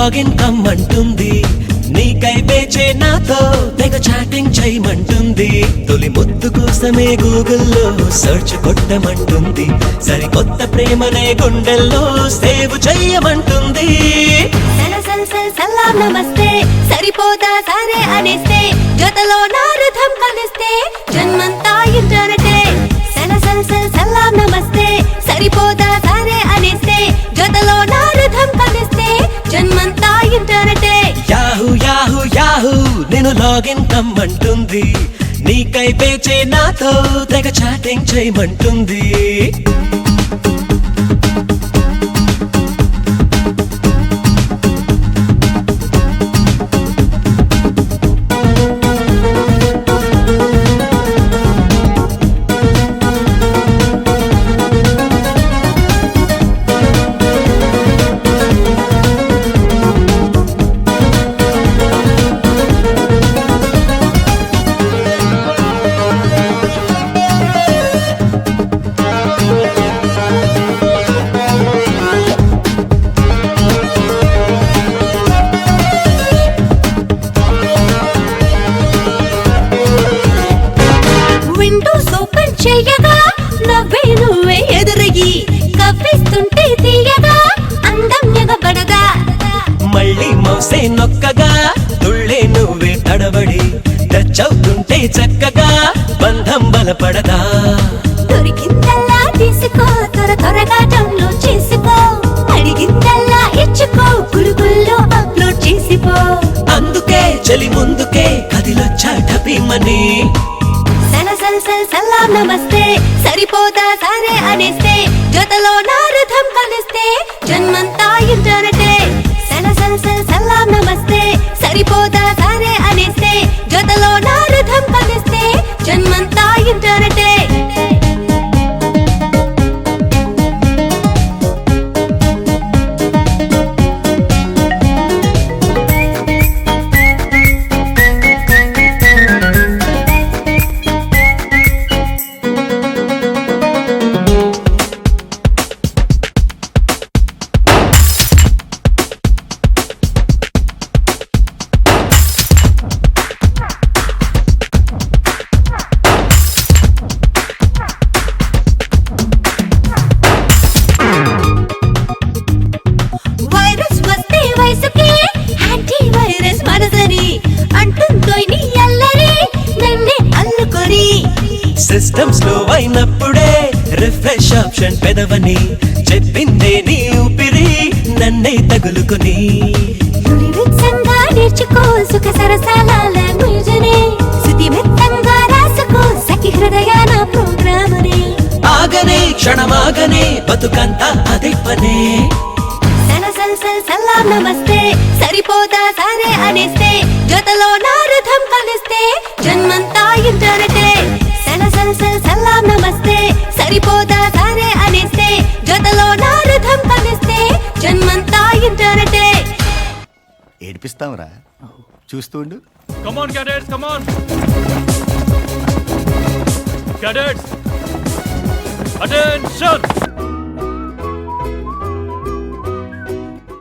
Login కమ్మంటుంది, నీకై పేచే నాతో తెగ చాటింగ్ చేయమంటుంది. తొలి ముద్దు కోసమే గూగుల్లో సెర్చ్ కొట్టమంటుంది, సరికొత్త ప్రేమనే గుండెల్లో సేవ్ చెయ్యమంటుంది. సలాం నమస్తే సరిపోతా సరే అనేస్తే, జతలో నా రథం కలిస్తే జన్మంతా ఇంటర్నెటే. సలాం నమస్తే సరిపోతా సరే అనేస్తే, జతలో నా రథం కలిస్తే జన్మంతా ఇంటర్నెటే. యాహూ యాహూ యాహూ నేను లాగిన్ కమ్మంటుంది, నీకై పేచే నాతో తెగ చాటింగ్ చేయమంటుంది. విండోస్ ఓపెన్ చేయగా నవ్వే నువ్వే ఎదురయ్యి, కవ్విస్తుంటే తీయగా అందం ఎగబడగా. మళ్ళీ మౌసే నొక్కగా తుళ్ళే నువ్వే తడబడి, టచ్ అవుతుంటే చక్కగా బంధం బలపడదా. దొరికిందల్లా తీసుకో, త్వరగా డౌన్లోడ్ చేసుకో, అడిగిందల్లా ఇచ్చుకో, గురుగుల్లో అప్లోడ్ చేసిపో. అందుకే చలి ముందుకే కదిలొచ్చాట భీమని. సలాం నమస్తే సరిపోతా సరే అనేస్తే, జతలో నా రథం కలిస్తే జన్మంతా ఇంటర్నెటే. సలాం నమస్తే సరిపోతా సరే అనేస్తే, జతలో నా రథం కలిస్తే జన్మంతా ఇంటర్నెటే. వైరస్ వస్తే వయసుకి యాంటీ వైరస్ మనసని అంటుందో నీ అల్లరి నన్నే అల్లుకొని. సిస్టమ్ స్లో అయినప్పుడే రిఫ్రెష్ ఆప్షన్ పెదవని చెప్పిందే నీ ఊపిరి నన్నే తగులుకొని. వివిత్సంగా నేర్చుకో సుఖ సరసాల లాంగ్వేజ్ని, శృతి మెత్తంగా రాసుకో సఖి హృదయాన ప్రోగ్రాముని. ఆగనే క్షణమాగనే బతుకంతా అదే పనే. సలాం నమస్తే సరిపోతా సరే అనేస్తే, జతలో నా రథం కలిస్తే జన్మంతా ఇంటర్నెటే. సలాం నమస్తే సరిపోతా సరే అనేస్తే, జతలో నా రథం కలిస్తే జన్మంతా ఇంటర్నెటే. ఏడిపిస్తావురా, చూస్తూ ఉండు. Come on, cadets, come on. Cadets, attention.